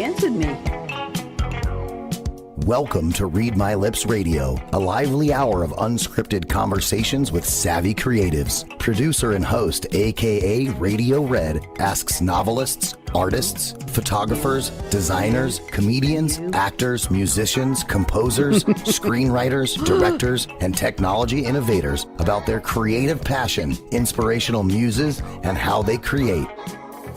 answered me. Welcome to Read My Lips Radio, a lively hour of unscripted conversations with savvy creatives. Producer and host, aka RadioRed, asks novelists, artists, photographers, designers, comedians, actors, musicians, composers, screenwriters, directors, and technology innovators about their creative passion, inspirational muses, and how they create.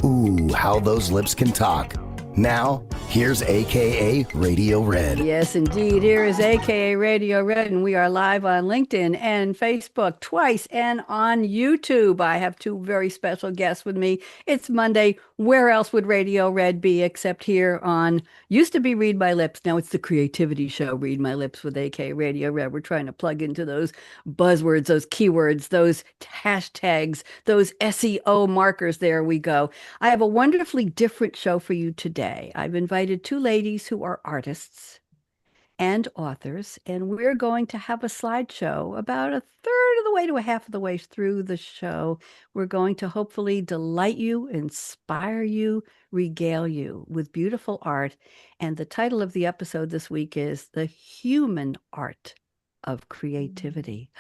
Ooh, how those lips can talk. Now, here's aka RadioRed. Yes, indeed. Here is aka RadioRed, and we are live on LinkedIn and Facebook twice and on YouTube. I have two very special guests with me. It's Monday. Where else would RadioRed be except here on, used to be Read My Lips. Now it's the creativity show, Read My Lips with aka RadioRed. We're trying to plug into those buzzwords, those keywords, those hashtags, those SEO markers. There we go. I have a wonderfully different show for you today. I've invited two ladies who are artists and authors, and we're going to have a slideshow about a third of the way to a half of the way through the show. We're going to hopefully delight you, inspire you, regale you with beautiful art. And the title of the episode this week is The Human Art of Creativity.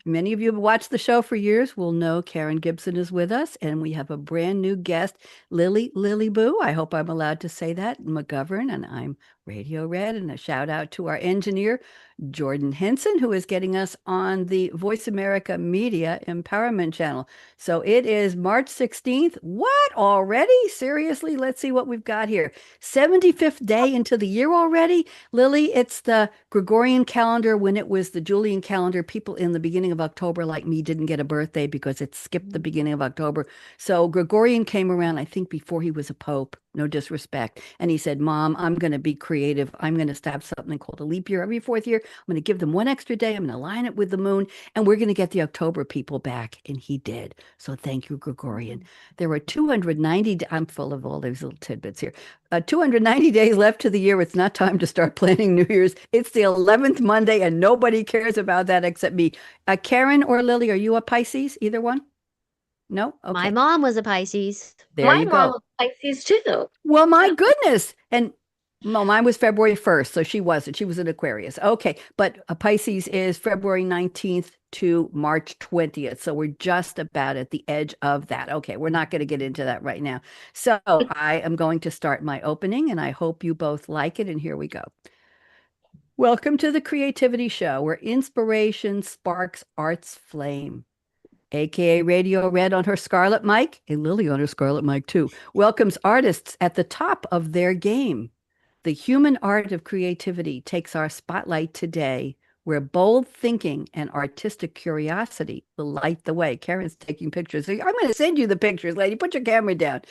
Many of you have watched the show for years will know Karen Gibson is with us, and we have a brand new guest, Lili Boo. I hope I'm allowed to say that, McGovern, and I'm RadioRed, and a shout out to our engineer, Jordan Henson, who is getting us on the Voice America Media Empowerment Channel. So it is March 16th. What, already? Seriously? Let's see what we've got here. 75th day into the year already? Lili, it's the Gregorian calendar. When it was the Julian calendar, people in the beginning of October like me didn't get a birthday because it skipped the beginning of October. So Gregorian came around, I think, before he was a pope. No disrespect. And he said, Mom, I'm going to be creative. I'm going to have something called a leap year every fourth year. I'm going to give them one extra day. I'm going to line it with the moon, and we're going to get the October people back. And he did. So thank you, Gregorian. There were 290, I'm full of all these little tidbits here. 290 days left to the year. It's not time to start planning New Year's. It's the 11th Monday, and nobody cares about that except me. Karen or Lili, are you a Pisces? Either one? No? Okay. My mom was a Pisces. There you go. My mom was Pisces too. Well, my goodness. And well, mine was February 1st, so she wasn't. She was an Aquarius. Okay, but a Pisces is February 19th to March 20th. So we're just about at the edge of that. Okay, we're not going to get into that right now. So I am going to start my opening, and I hope you both like it. And here we go. Welcome to the Creativity Show, where inspiration sparks art's flame. aka RadioRed on her Scarlett Mic, and Lili on her Scarlett Mic too, welcomes artists at the top of their game. The human art of creativity takes our spotlight today, where bold thinking and artistic curiosity will light the way. Karen's taking pictures. I'm going to send you the pictures, lady. Put your camera down.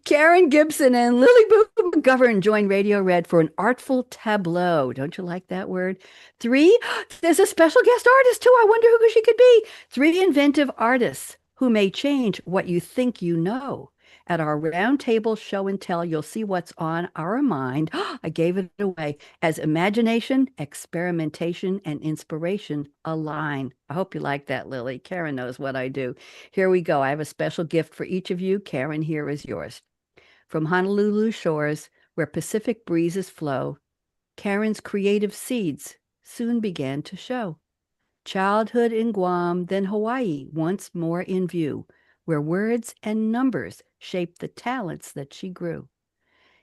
Karen Gibson and Lili McGovern join RadioRed for an artful tableau. Don't you like that word? 3, there's a special guest artist too. I wonder who she could be. 3 inventive artists who may change what you think you know. At our roundtable show and tell, you'll see what's on our mind. I gave it away as imagination, experimentation, and inspiration align. I hope you like that, Lili. Karen knows what I do. Here we go. I have a special gift for each of you. Karen, here is yours. From Honolulu shores, where Pacific breezes flow, Karen's creative seeds soon began to show. Childhood in Guam, then Hawaii, once more in view, where words and numbers shaped the talents that she grew.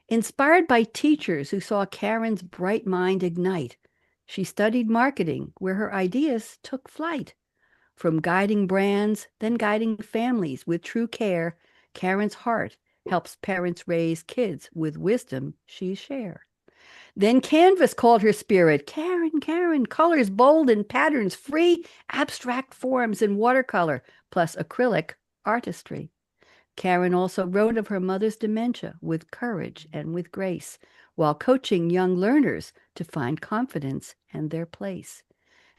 Inspired by teachers who saw Karen's bright mind ignite, she studied marketing, where her ideas took flight. From guiding brands, then guiding families with true care, Karen's heart helps parents raise kids with wisdom she shared. Then canvas called her spirit. Karen, colors bold and patterns free, abstract forms in watercolor, plus acrylic artistry. Karen also wrote of her mother's dementia with courage and with grace, while coaching young learners to find confidence and their place.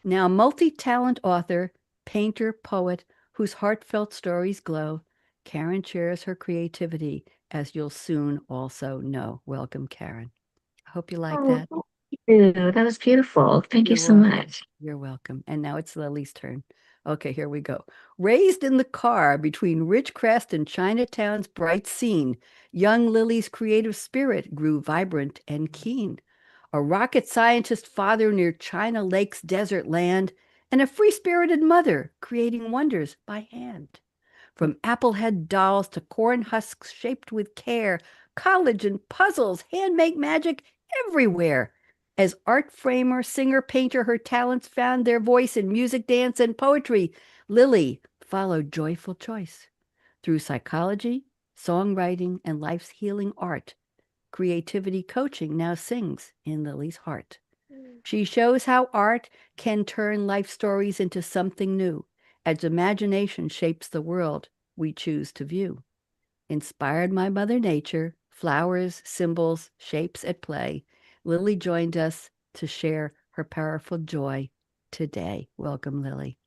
Now multi-talent author, painter, poet, whose heartfelt stories glow, Karen shares her creativity, as you'll soon also know. Welcome, Karen. I hope you like that. Thank you. That was beautiful. Thank you so much. You're welcome. And now it's Lili's turn. Okay, here we go. Raised in the car between Ridgecrest and Chinatown's bright scene, young Lily's creative spirit grew vibrant and keen. A rocket scientist father near China Lake's desert land, and a free-spirited mother creating wonders by hand. From applehead dolls to corn husks shaped with care, college and puzzles, handmade magic everywhere. As art framer, singer, painter, her talents found their voice in music, dance, and poetry. Lili followed joyful choice. Through psychology, songwriting, and life's healing art, creativity coaching now sings in Lili's heart. She shows how art can turn life stories into something new, as imagination shapes the world we choose to view. Inspired by Mother Nature, flowers, symbols, shapes at play, Lili joined us to share her powerful joy today. Welcome, Lili.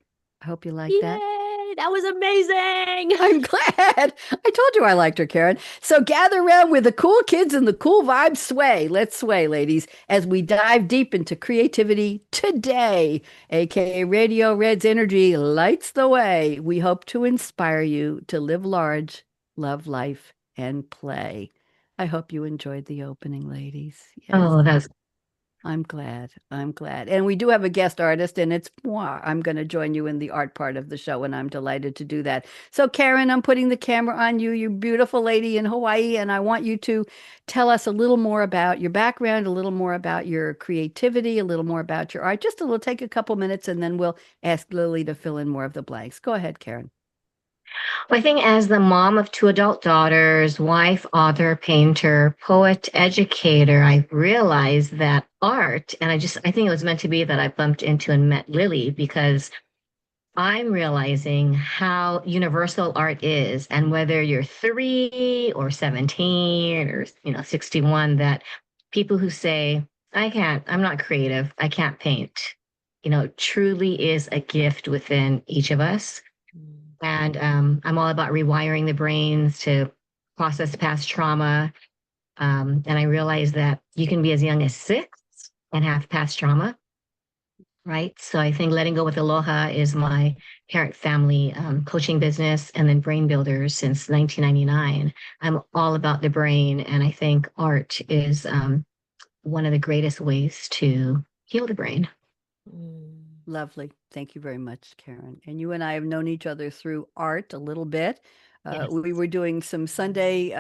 I hope you like that. Yay! That was amazing. I'm glad. I told you I liked her, Karen. So gather around with the cool kids and the cool vibes sway. Let's sway, ladies, as we dive deep into creativity today. AKA RadioRed's energy lights the way. We hope to inspire you to live large, love life, and play. I hope you enjoyed the opening, ladies. Yes. Oh, that's I'm glad. I'm glad. And we do have a guest artist, and it's moi. I'm going to join you in the art part of the show, and I'm delighted to do that. So, Karen, I'm putting the camera on you, you beautiful lady in Hawaii, and I want you to tell us a little more about your background, a little more about your creativity, a little more about your art. Just a little, take a couple minutes, and then we'll ask Lili to fill in more of the blanks. Go ahead, Karen. Well, I think as the mom of two adult daughters, wife, author, painter, poet, educator, I realized that art, and I think it was meant to be that I bumped into and met Lili because I'm realizing how universal art is, and whether you're 3 or 17 or 61, that people who say, I'm not creative, I can't paint, truly is a gift within each of us. And I'm all about rewiring the brains to process past trauma. And I realized that you can be as young as 6 and have past trauma, right? So I think letting go with aloha is my parent family coaching business, and then Brain Builders since 1999. I'm all about the brain, and I think art is one of the greatest ways to heal the brain. Lovely. Thank you very much, Karen. And you and I have known each other through art a little bit. Yes. We were doing some Sunday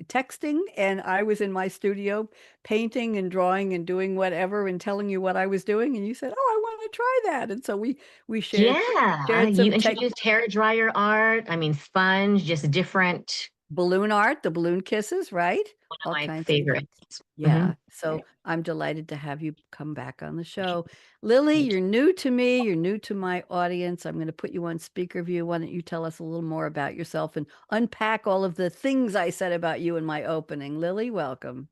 texting, and I was in my studio painting and drawing and doing whatever and telling you what I was doing. And you said, "Oh, I want to try that." And so we shared, Yeah, shared some you introduced hair dryer art. I mean, sponge, just different. balloon art, the balloon kisses, right? One All of my kinds favorites. of yeah. Mhm. So I'm delighted to have you come back on the show. Lili, you're new to me. You're new to my audience. I'm going to put you on speaker view. Why don't you tell us a little more about yourself and unpack all of the things I said about you in my opening? Lili, welcome.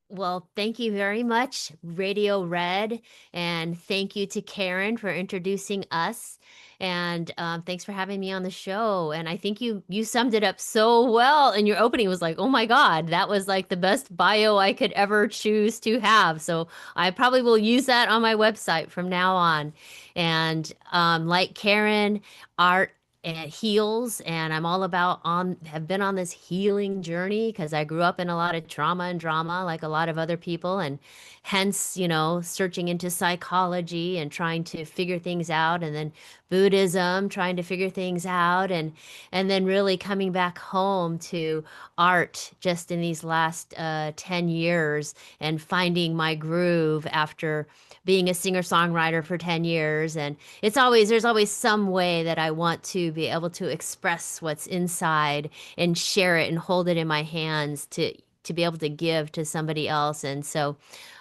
Well, thank you very much, RadioRed, and thank you to Karen for introducing us. And thanks for having me on the show. And I think you summed it up so well. And your opening was like, oh my God, that was like the best bio I could ever choose to have. So I probably will use that on my website from now on. And like Karen, art and heals, and I'm all about have been on this healing journey because I grew up in a lot of trauma and drama like a lot of other people, and hence searching into psychology and trying to figure things out, and then Buddhism, trying to figure things out, and then really coming back home to art just in these last 10 years and finding my groove after being a singer-songwriter for 10 years. And there's always some way that I want to be able to express what's inside and share it and hold it in my hands to be able to give to somebody else. And so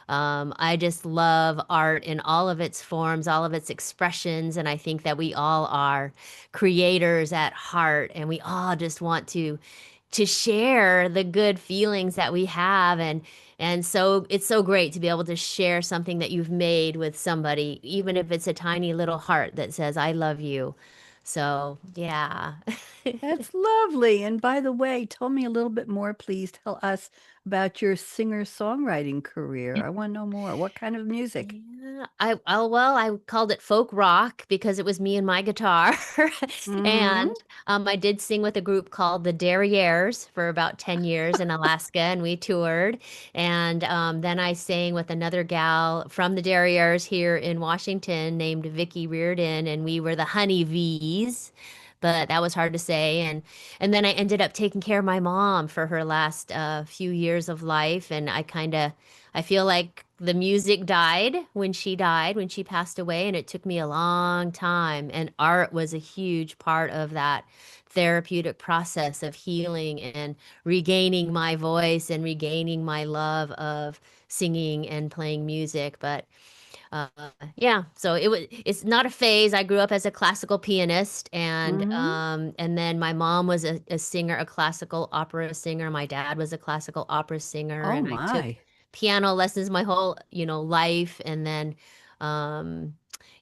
I just love art in all of its forms, all of its expressions. And I think that we all are creators at heart, and we all just want to share the good feelings that we have. And so it's so great to be able to share something that you've made with somebody, even if it's a tiny little heart that says, I love you. So, yeah. That's lovely. And by the way, tell me a little bit more, please. Tell us about your singer-songwriting career. I want to know more. What kind of music? Yeah, I called it folk rock because it was me and my guitar. Mm-hmm. And I did sing with a group called the Derriers for about 10 years in Alaska, and we toured. And then I sang with another gal from the Derriers here in Washington named Vicky Reardon, and we were the Honey V's. But that was hard to say, and then I ended up taking care of my mom for her last few years of life, and I feel like the music died, when she passed away, and it took me a long time. And art was a huge part of that therapeutic process of healing and regaining my voice and regaining my love of singing and playing music. But uh, yeah, so it's not a phase. I grew up as a classical pianist, Mm-hmm. and then my mom was a singer, a classical opera singer. My dad was a classical opera singer, Oh and I took my. piano lessons my whole, life. And then um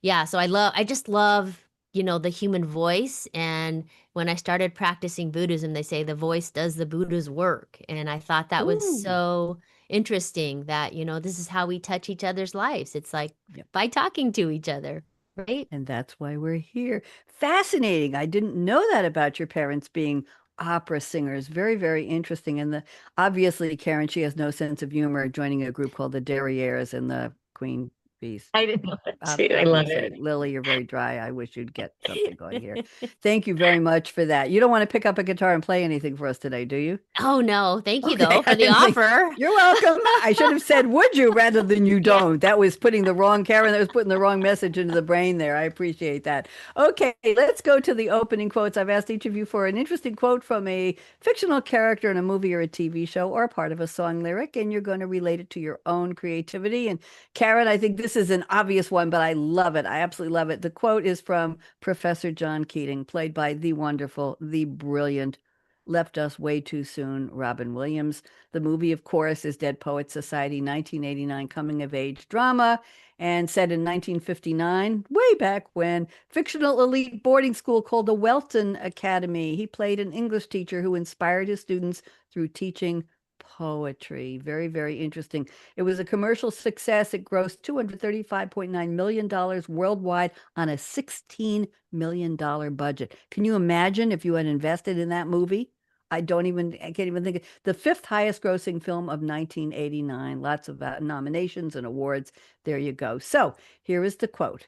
yeah, so I just love, the human voice. And when I started practicing Buddhism, they say the voice does the Buddha's work. And I thought that was Ooh. so interesting that, this is how we touch each other's lives. It's like Yep. by talking to each other, right? And that's why we're here. Fascinating. I didn't know that about your parents being opera singers. Very, very interesting. And obviously, Karen, she has no sense of humor joining a group called the Derrières and the Queen Bees. I didn't know that too. I love Obviously, it. Lily, you're very dry. I wish you'd get something going here. Thank you very much for that. You don't want to pick up a guitar and play anything for us today, do you? Oh no, thank you Okay, though I for the didn't think. offer. You're welcome. I should have said, would you, rather than you Yeah. don't. That was putting the wrong, Karen, that was putting the wrong message into the brain there. I appreciate that. Okay, let's go to the opening quotes. I've asked each of you for an interesting quote from a fictional character in a movie or a TV show or part of a song lyric, and you're going to relate it to your own creativity. And Karen, I think this is an obvious one, but I love it. I absolutely love it. The quote is from Professor John Keating, played by the wonderful, the brilliant, left us way too soon, Robin Williams. The movie, of course, is Dead Poets Society, 1989 coming of age drama, and set in 1959, way back when, fictional elite boarding school called the Welton Academy. He played an English teacher who inspired his students through teaching poetry. Very, very interesting. It was a commercial success. It grossed $235.9 million worldwide on a $16 million budget. Can you imagine if you had invested in that movie? I can't even think. The fifth highest grossing film of 1989. Lots of nominations and awards. There you go. So here is the quote.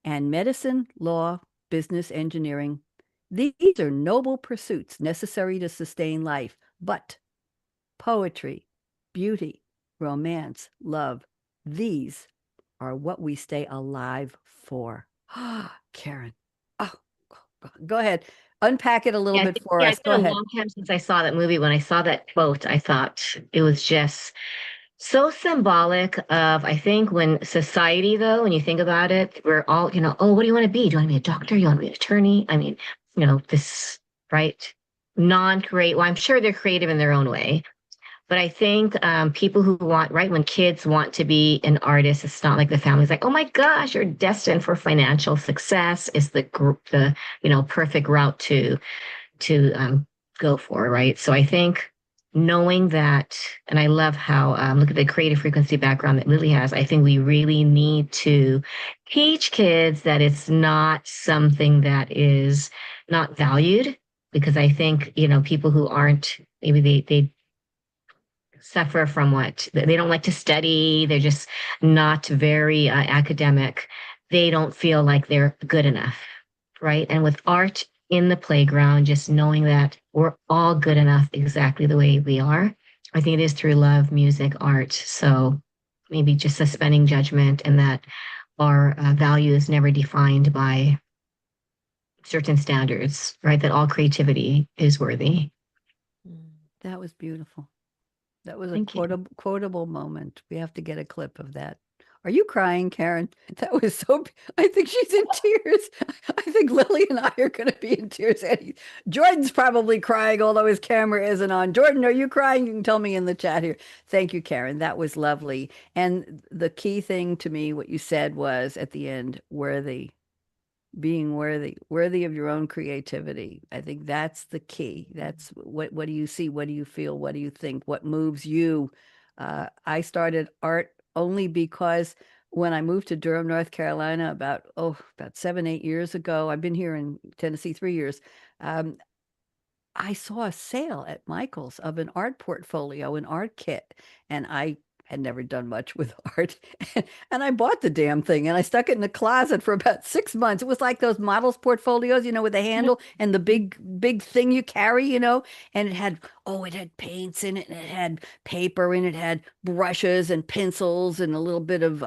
And medicine, law, business, engineering, these are noble pursuits necessary to sustain life. But poetry, beauty, romance, love, these are what we stay alive for. Karen. Oh, go ahead. Unpack it a little bit for us. It's Go been a ahead. long time since I saw that movie. When I saw that quote, I thought it was just so symbolic of, I think, when society, though, when you think about it, we're all, oh, what do you want to be? Do you want to be a doctor? You want to be an attorney? I mean, this, right? Non-create. Well, I'm sure they're creative in their own way. But I think people who want, right, when kids want to be an artist, it's not like the family's like, oh my gosh, you're destined for financial success. Is the group the perfect route to go for, right? So I think knowing that, and I love how look at the creative frequency background that Lily has. I think we really need to teach kids that it's not something that is not valued, because I think people who aren't, maybe they suffer from what they don't like to study. They're just not very academic. They don't feel like they're good enough, right? And with art in the playground, just knowing that we're all good enough exactly the way we are. I think it is through love, music, art. So maybe just suspending judgment, and that our value is never defined by certain standards, right? That all creativity is worthy. That was beautiful. That was a Thank you. quotable moment. We have to get a clip of that. Are you crying, Karen? That was so. I think she's in tears. I think Lily and I are going to be in tears. Jordan's probably crying, although his camera isn't on. Jordan, are you crying? You can tell me in the chat here. Thank you, Karen. That was lovely. And the key thing to me, what you said was at the end, worthy. being worthy of your own creativity. I think that's the key. That's what do you see? What do you feel? What do you think? What moves you? I started art only because when I moved to Durham, North Carolina, about 7, 8 years ago, I've been here in Tennessee 3 years. Um, I saw a sale at Michael's of an art portfolio, an art kit, and I had never done much with art. And I bought the damn thing and I stuck it in the closet for about 6 months. It was like those models portfolios, with the handle and the big thing you carry, and it had paints in it, and it had paper, and it had brushes and pencils and a little bit of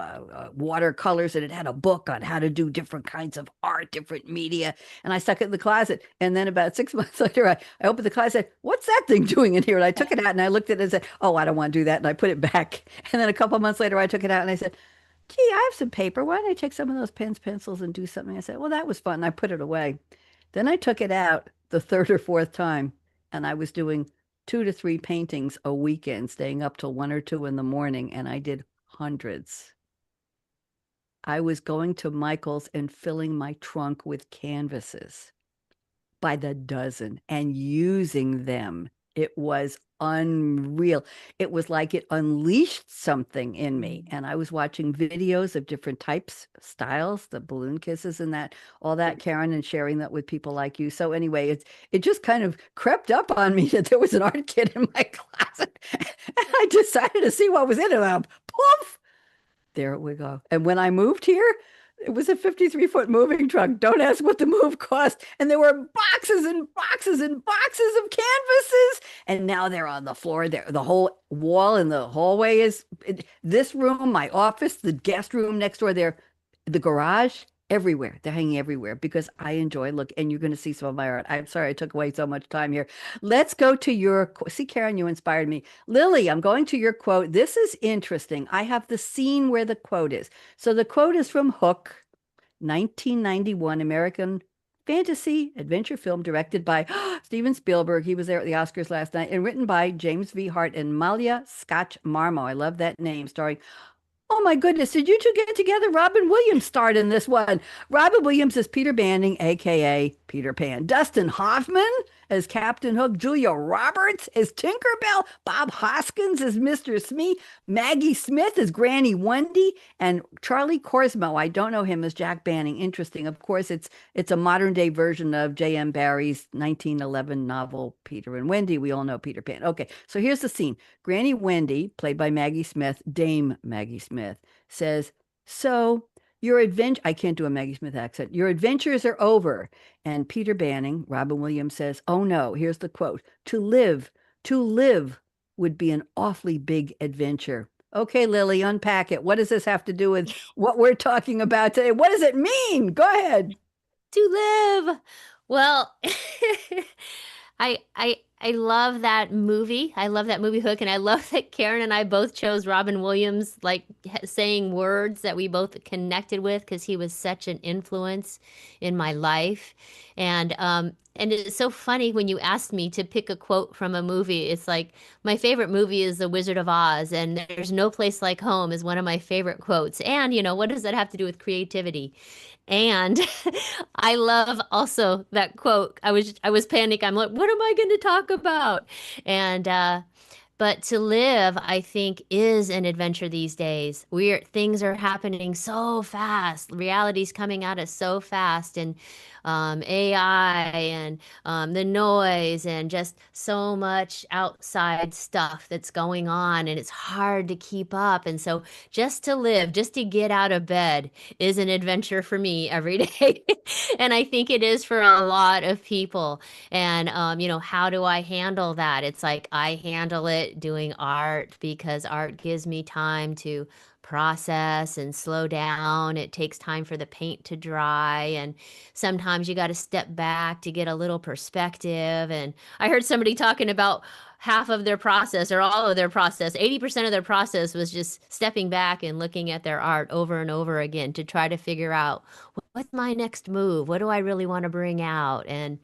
watercolors, and it had a book on how to do different kinds of art, different media. And I stuck it in the closet. And then about 6 months later, I opened the closet, I said, "What's that thing doing in here?" And I took it out and I looked at it and said, "Oh, I don't want to do that." And I put it back. And then a couple of months later, I took it out and I said, "Gee, I have some paper. Why don't I take some of those pens, pencils, and do something?" I said, "Well, that was fun." And I put it away. Then I took it out the third or fourth time, and I was doing 2 to 3 paintings a weekend, staying up till 1 or 2 in the morning, and I did hundreds. I was going to Michael's and filling my trunk with canvases by the dozen and using them. It was unreal. It was like it unleashed something in me. And I was watching videos of different types, styles, the balloon kisses and all that, Karen, and sharing that with people like you. So anyway, it just kind of crept up on me that there was an art kit in my closet. And I decided to see what was in it. And poof, there we go. And when I moved here, it was a 53-foot moving truck. Don't ask what the move cost. And there were boxes and boxes and boxes of canvases. And now they're on the floor. The whole wall in the hallway is this room, my office, the guest room next door there, the garage, everywhere. They're hanging everywhere because I enjoy and you're going to see some of my art. I'm sorry I took away so much time here. Let's go to see, Karen, you inspired me. Lili, I'm going to your quote. This is interesting. I have the scene where the quote is. So the quote is from Hook, 1991 American fantasy adventure film directed by Steven Spielberg. He was there at the Oscars last night, and written by James V. Hart and Malia Scotch Marmo. I love that name. Starring, oh my goodness, did you two get together? Robin Williams starred in this one. Robin Williams is Peter Banning, aka Peter Pan. Dustin Hoffman as Captain Hook. Julia Roberts as Tinkerbell. Bob Hoskins as Mr. Smee. Maggie Smith as Granny Wendy. And Charlie Korsmo, I don't know him, as Jack Banning. Interesting. Of course, it's a modern day version of J.M. Barrie's 1911 novel, Peter and Wendy. We all know Peter Pan. Okay, so here's the scene. Granny Wendy, played by Maggie Smith, Dame Maggie Smith, says, "So your adventure," I can't do a Maggie Smith accent, "your adventures are over." And Peter Banning, Robin Williams, says, "Oh no," here's the quote, to live would be an awfully big adventure." Okay, Lili, unpack it. What does this have to do with what we're talking about today? What does it mean? Go ahead. To live. Well, I love that movie. I love that movie Hook, and I love that Karen and I both chose Robin Williams, like saying words that we both connected with, because he was such an influence in my life. And it's so funny when you asked me to pick a quote from a movie. It's like my favorite movie is The Wizard of Oz, and "There's no place like home" is one of my favorite quotes. And what does that have to do with creativity? And I love also that quote. I was panicked. I'm like, what am I going to talk about? And but to live, I think, is an adventure these days. Things are happening so fast. Reality's coming at us so fast, and AI and the noise and just so much outside stuff that's going on, and it's hard to keep up. And so just to live, just to get out of bed is an adventure for me every day. And I think it is for a lot of people. And, how do I handle that? It's like I handle it doing art, because art gives me time to process and slow down. It takes time for the paint to dry, and sometimes you got to step back to get a little perspective. And I heard somebody talking about half of their process, or all of their process, 80% of their process was just stepping back and looking at their art over and over again to try to figure out, what's my next move? What do I really want to bring out? And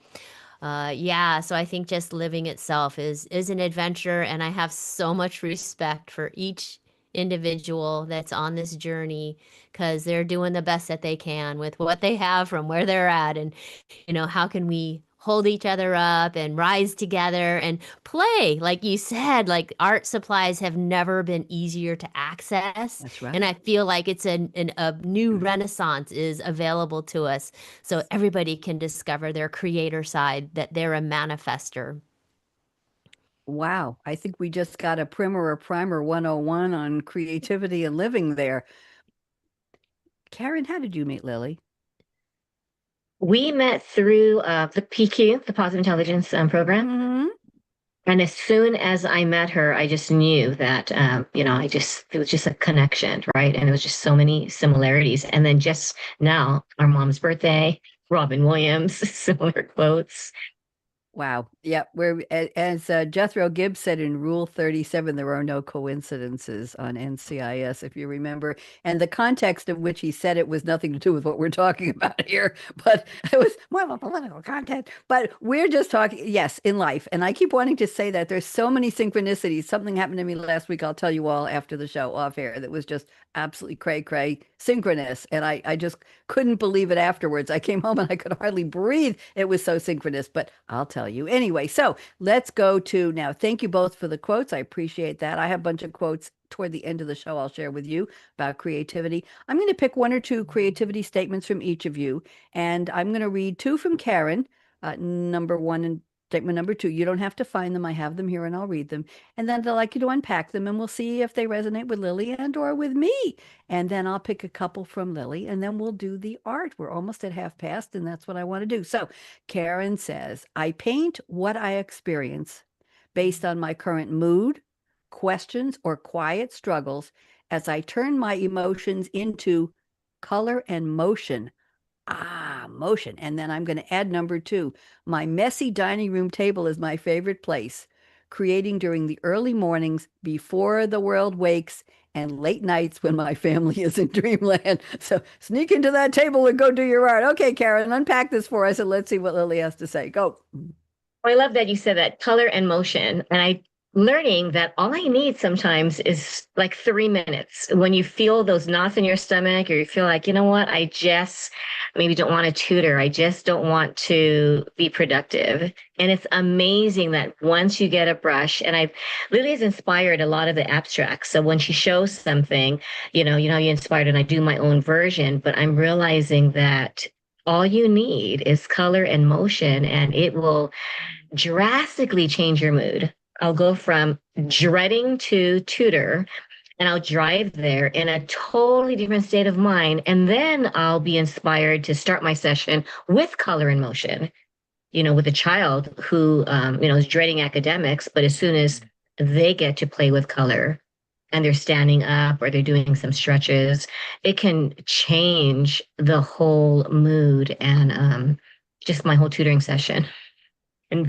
so I think just living itself is an adventure, and I have so much respect for each individual that's on this journey, because they're doing the best that they can with what they have from where they're at. And, how can we hold each other up and rise together and play? Like you said, like art supplies have never been easier to access. That's right. And I feel like it's a new renaissance is available to us. So everybody can discover their creator side, that they're a manifester. Wow. I think we just got a primer or primer 101 on creativity and living there. Karen, how did you meet Lili? We met through the PQ, the Positive Intelligence program. Mm-hmm. And as soon as I met her, I just knew that, it was just a connection, right? And it was just so many similarities. And then just now, our mom's birthday, Robin Williams, similar quotes. Wow. Yeah. As Jethro Gibbs said in Rule 37, there are no coincidences on NCIS, if you remember. And the context of which he said it was nothing to do with what we're talking about here, but it was more of a political content. But we're just talking, yes, in life. And I keep wanting to say that there's so many synchronicities. Something happened to me last week. I'll tell you all after the show off air that was just absolutely cray synchronous. And I just couldn't believe it afterwards. I came home and I could hardly breathe. It was so synchronous, but I'll tell you anyway. So let's go to now. Thank you both for the quotes. I appreciate that. I have a bunch of quotes toward the end of the show I'll share with you about creativity. I'm going to pick one or two creativity statements from each of you, and I'm going to read two from Karen, number one and statement number two. You don't have to find them. I have them here and I'll read them. And then I'd like you to unpack them and we'll see if they resonate with Lili and or with me. And then I'll pick a couple from Lili and then we'll do the art. We're almost at half past and that's what I want to do. So Karen says, I paint what I experience based on my current mood, questions, or quiet struggles as I turn my emotions into color and motion. Motion. And then I'm going to add number two. My messy dining room table is my favorite place, creating during the early mornings before the world wakes and late nights when my family is in dreamland. So sneak into that table and go do your art. Okay, Karen, unpack this for us and let's see what Lili has to say. Go. I love that you said that color and motion. And I learning that all I need sometimes is like 3 minutes. When you feel those knots in your stomach, or you feel like, you know what, I just maybe don't want to tutor. I just don't want to be productive. And it's amazing that once you get a brush, and Lili has inspired a lot of the abstracts. So when she shows something, you inspired, and I do my own version, but I'm realizing that all you need is color and motion, and it will drastically change your mood. I'll go from dreading to tutor, and I'll drive there in a totally different state of mind. And then I'll be inspired to start my session with color and motion, with a child who, is dreading academics, but as soon as they get to play with color and they're standing up or they're doing some stretches, it can change the whole mood and just my whole tutoring session. And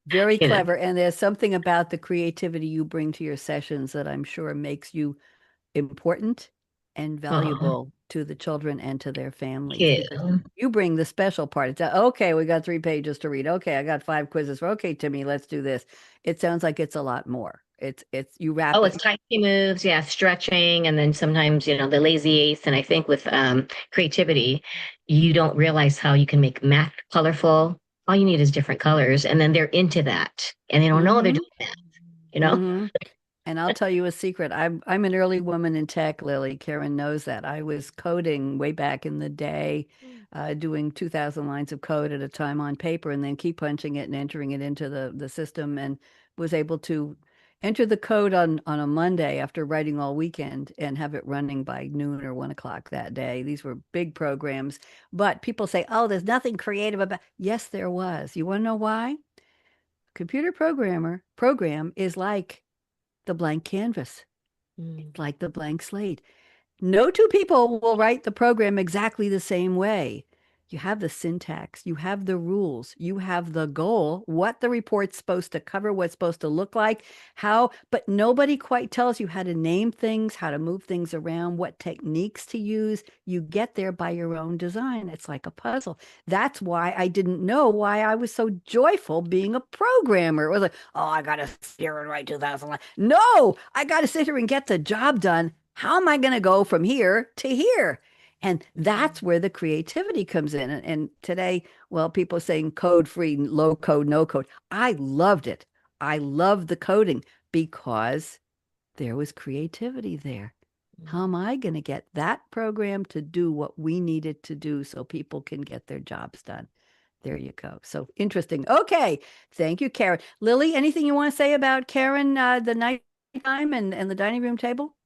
very clever. And there's something about the creativity you bring to your sessions that I'm sure makes you important and valuable to the children and to their families. Because you bring the special part. It's okay, we got 3 pages to read. Okay, I got 5 quizzes. Okay, Timmy, let's do this. It sounds like it's a lot more. It's you wrap it's tiny moves, stretching, and then sometimes the lazy eighth. And I think with creativity, you don't realize how you can make math colorful. All you need is different colors, and then they're into that, and they don't know they're doing that, And I'll tell you a secret. I'm an early woman in tech, Lili. Karen knows that. I was coding way back in the day, doing 2,000 lines of code at a time on paper, and then keep punching it and entering it into the system, and was able to enter the code on a Monday after writing all weekend and have it running by noon or 1 o'clock that day. These were big programs, but people say, oh, there's nothing creative about. Yes, there was. You want to know why? Computer program is like the blank canvas. It's like the blank slate. No two people will write the program exactly the same way. You have the syntax, you have the rules, you have the goal, what the report's supposed to cover, what's supposed to look like, how, but nobody quite tells you how to name things, how to move things around, what techniques to use. You get there by your own design. It's like a puzzle. That's why I didn't know why I was so joyful being a programmer. It was like, oh, I got to sit here and write 2001. No, I got to sit here and get the job done. How am I going to go from here to here? And that's where the creativity comes in. And today, well, people are saying code free, low code, no code. I loved it. I loved the coding because there was creativity there. How am I going to get that program to do what we need it to do so people can get their jobs done? There you go. So interesting. Okay. Thank you, Karen. Lily, anything you want to say about Karen, the nighttime and the dining room table?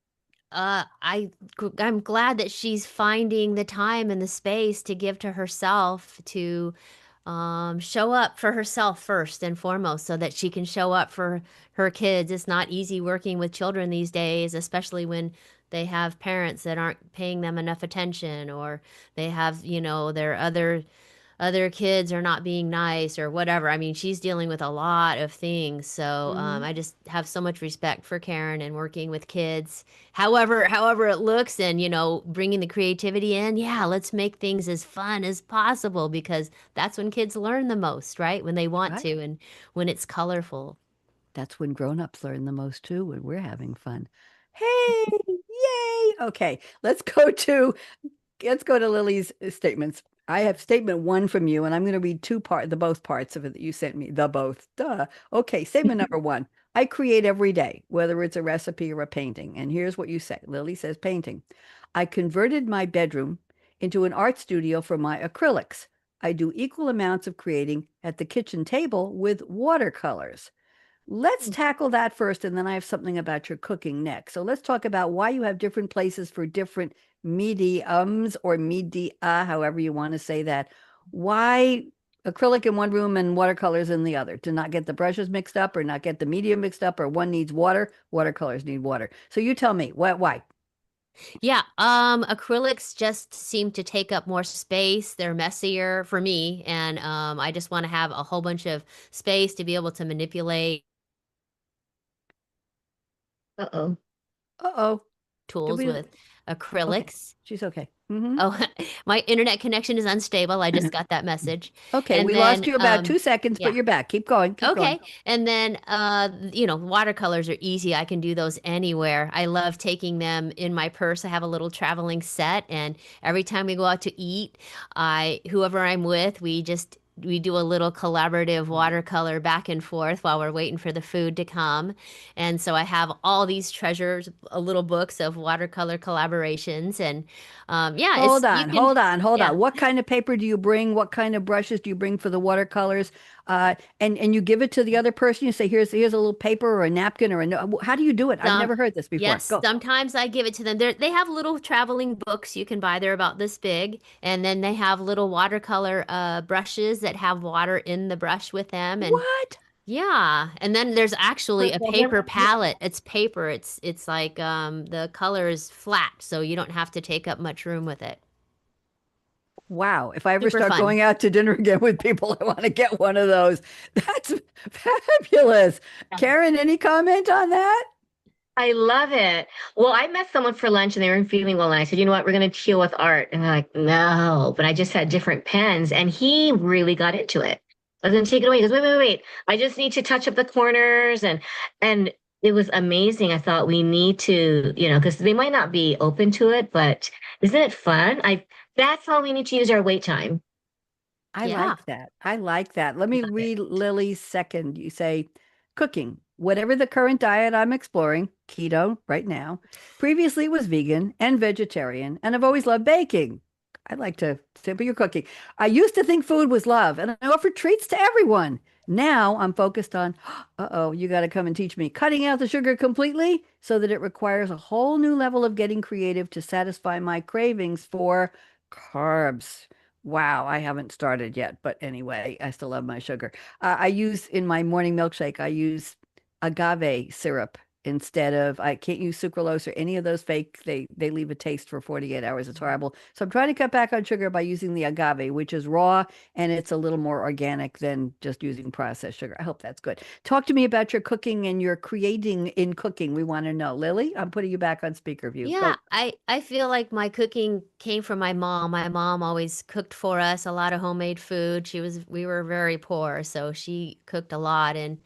I'm glad that she's finding the time and the space to give to herself to show up for herself first and foremost so that she can show up for her kids. It's not easy working with children these days, especially when they have parents that aren't paying them enough attention, or they have, their other kids are not being nice or whatever. I mean, she's dealing with a lot of things. So I just have so much respect for Karen and working with kids. However it looks, and bringing the creativity in. Yeah, let's make things as fun as possible, because that's when kids learn the most, right? When they want Right. to, and when it's colorful. That's when grown-ups learn the most too, when we're having fun. Hey, yay. Okay, let's go to Lily's statements. I have statement one from you, and I'm going to read the both parts of it that you sent me. The both. Duh. Okay, statement number one. I create every day, whether it's a recipe or a painting. And here's what you say. Lily says painting. I converted my bedroom into an art studio for my acrylics. I do equal amounts of creating at the kitchen table with watercolors. Let's tackle that first, and then I have something about your cooking next. So let's talk about why you have different places for different mediums or media, however you want to say that. Why acrylic in one room and watercolors in the other? To not get the brushes mixed up or not get the medium mixed up, or one needs water, watercolors need water. So you tell me, why? Yeah, acrylics just seem to take up more space. They're messier for me, and I just want to have a whole bunch of space to be able to manipulate Uh-oh. Uh-oh. tools with Okay. acrylics. She's okay. Oh, my internet connection is unstable. I just got that message. Okay, And we lost then, you about 2 seconds, but yeah. you're back. Keep going. Keep going. Okay. And then, watercolors are easy. I can do those anywhere. I love taking them in my purse. I have a little traveling set, and every time we go out to eat, whoever I'm with, we do a little collaborative watercolor back and forth while we're waiting for the food to come. And so I have all these treasures, little books of watercolor collaborations. And yeah, Hold you on, can, hold on, hold yeah. on. What kind of paper do you bring? What kind of brushes do you bring for the watercolors? And you give it to the other person. You say, here's a little paper or a napkin or a no. How do you do it? I've Some, never heard this before. yes, Go. sometimes I give it to them. They have little traveling books you can buy. They're about this big, and then they have little watercolor brushes that have water in the brush with them. And What? yeah, and then there's actually a paper Yeah. palette. It's paper. It's like the color is flat, so you don't have to take up much room with it. Wow. If I ever Super start fun. going out to dinner again with people, I want to get one of those. That's fabulous. Karen, any comment on that? I love it. Well, I met someone for lunch and they weren't feeling well. And I said, you know what, we're going to chill with art. And they're like, no, but I just had different pens. And he really got into it. I was going to take it away. He goes, wait. I just need to touch up the corners. And it was amazing. I thought we need to, because they might not be open to it, but isn't it fun? That's how we need to use our wait time. I Yeah. like that. I like that. Let me read Lily's second. You say, cooking, whatever the current diet I'm exploring, keto right now, previously was vegan and vegetarian, and I've always loved baking. I like to sample your cooking. I used to think food was love, and I offer treats to everyone. Now I'm focused on, you got to come and teach me cutting out the sugar completely so that it requires a whole new level of getting creative to satisfy my cravings for carbs. Wow, I haven't started yet, but anyway, I still love my sugar. I use in my morning milkshake, I use agave syrup instead of, I can't use sucralose or any of those fake. They leave a taste for 48 hours. It's horrible. So I'm trying to cut back on sugar by using the agave, which is raw and it's a little more organic than just using processed sugar. I hope that's good. Talk to me about your cooking and your creating in cooking. We want to know. Lily, I'm putting you back on speaker view. Yeah, Go. I feel like my cooking came from my mom. My mom always cooked for us a lot of homemade food. We were very poor, so she cooked a lot and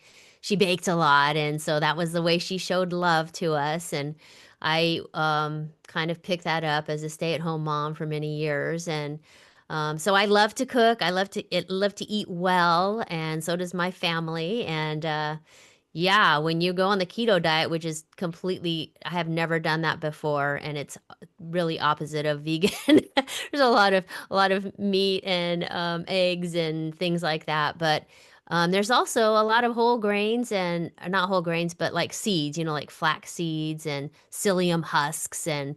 she baked a lot, and so that was the way she showed love to us. And I kind of picked that up as a stay-at-home mom for many years, and so I love to cook. Love to eat well, and so does my family. And yeah, when you go on the keto diet, which is completely, I have never done that before, and it's really opposite of vegan. There's a lot of meat and eggs and things like that, but there's also a lot of whole grains and not whole grains, but like seeds, like flax seeds and psyllium husks and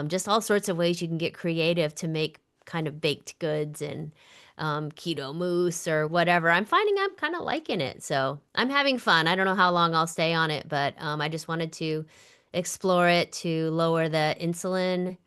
just all sorts of ways you can get creative to make kind of baked goods and keto mousse or whatever. I'm finding I'm kind of liking it. So I'm having fun. I don't know how long I'll stay on it, but I just wanted to explore it to lower the insulin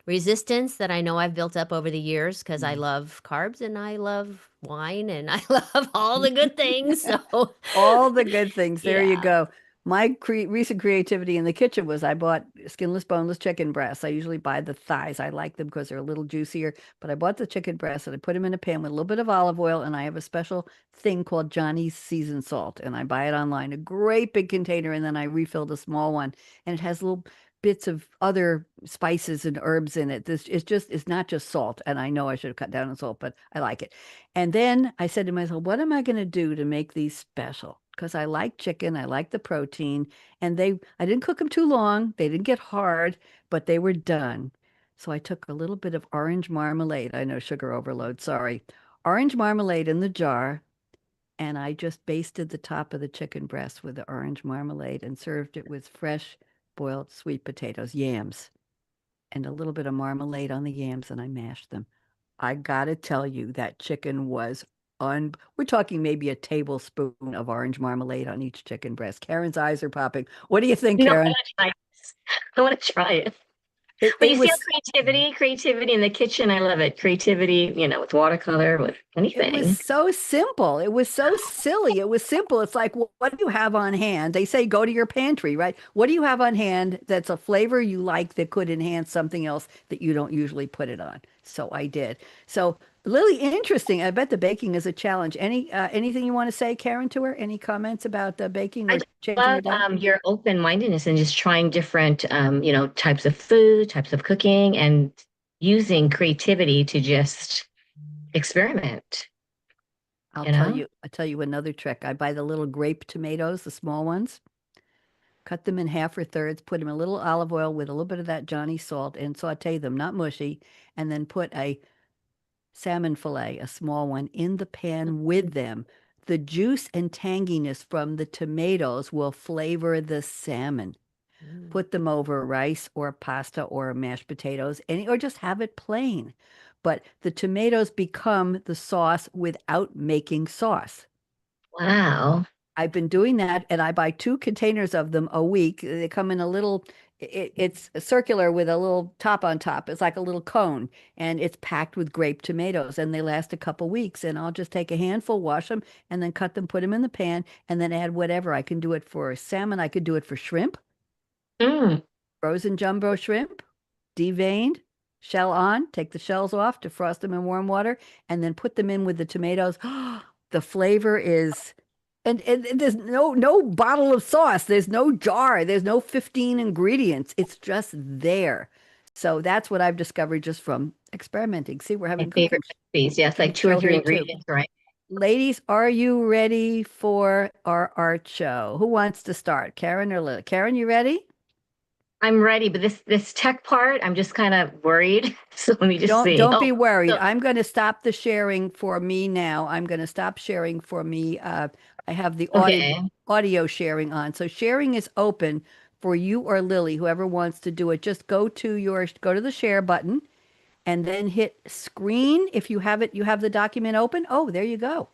resistance that I know I've built up over the years because I love carbs and I love wine and I love all the good things. So All the good things. There you yeah. go. My recent creativity in the kitchen was I bought skinless, boneless chicken breasts. I usually buy the thighs. I like them because they're a little juicier. But I bought the chicken breasts and I put them in a pan with a little bit of olive oil. And I have a special thing called Johnny's seasoned salt. And I buy it online, a great big container. And then I refilled a small one. And it has little bits of other spices and herbs in it. It's not just salt. And I know I should have cut down on salt, but I like it. And then I said to myself, what am I going to do to make these special? Because I like chicken, I like the protein, and I didn't cook them too long. They didn't get hard, but they were done. So I took a little bit of orange marmalade. I know sugar overload, sorry. Orange marmalade in the jar, and I just basted the top of the chicken breast with the orange marmalade and served it with fresh boiled sweet potatoes, yams, and a little bit of marmalade on the yams, and I mashed them. I gotta tell you, that chicken was we're talking maybe a tablespoon of orange marmalade on each chicken breast. Karen's eyes are popping. What do you think, No, I Karen? want to try this. I want to try it. But It you see, was creativity in the kitchen. I love it. Creativity, with watercolor, with It was anything. so simple. It was so silly. It was simple. It's like, well, what do you have on hand? They say go to your pantry, right? What do you have on hand that's a flavor you like that could enhance something else that you don't usually put it on? So I did. So Lily, interesting. I bet the baking is a challenge. Anything you want to say, Karen, to her? Any comments about the baking I or just changing her love diet? your open-mindedness and just trying different, types of food, types of cooking, and using creativity to just experiment, you know? I'll tell you another trick. I buy the little grape tomatoes, the small ones. Cut them in half or thirds, put them in a little olive oil with a little bit of that Johnny salt and saute them, not mushy, and then put a salmon fillet, a small one, in the pan with them. The juice and tanginess from the tomatoes will flavor the salmon. Mm. Put them over rice or pasta or mashed potatoes, or just have it plain. But the tomatoes become the sauce without making sauce. Wow. I've been doing that, and I buy 2 containers of them a week. They come in a little, it's circular with a little top on top. It's like a little cone, and it's packed with grape tomatoes, and they last a couple weeks. And I'll just take a handful, wash them, and then cut them, put them in the pan, and then add whatever. I can do it for salmon. I could do it for shrimp, Mm. frozen jumbo shrimp, deveined, shell on, take the shells off, defrost them in warm water, and then put them in with the tomatoes. The flavor is, and there's no bottle of sauce. There's no jar. There's no 15 ingredients. It's just there. So that's what I've discovered just from experimenting. See, we're My having favorite recipes. Yes, like two or show three here too. ingredients, right? Ladies, are you ready for our art show? Who wants to start? Karen or Lily? Karen, you ready? I'm ready, but this tech part, I'm just kind of worried. So let me just see. Don't Oh, be worried. so I'm going to stop the sharing for me now. I'm going to stop sharing for me. I have the okay. audio sharing on. So sharing is open for you or Lily, whoever wants to do it. Just go to the share button and then hit screen. If you have it, you have the document open. Oh, there you go.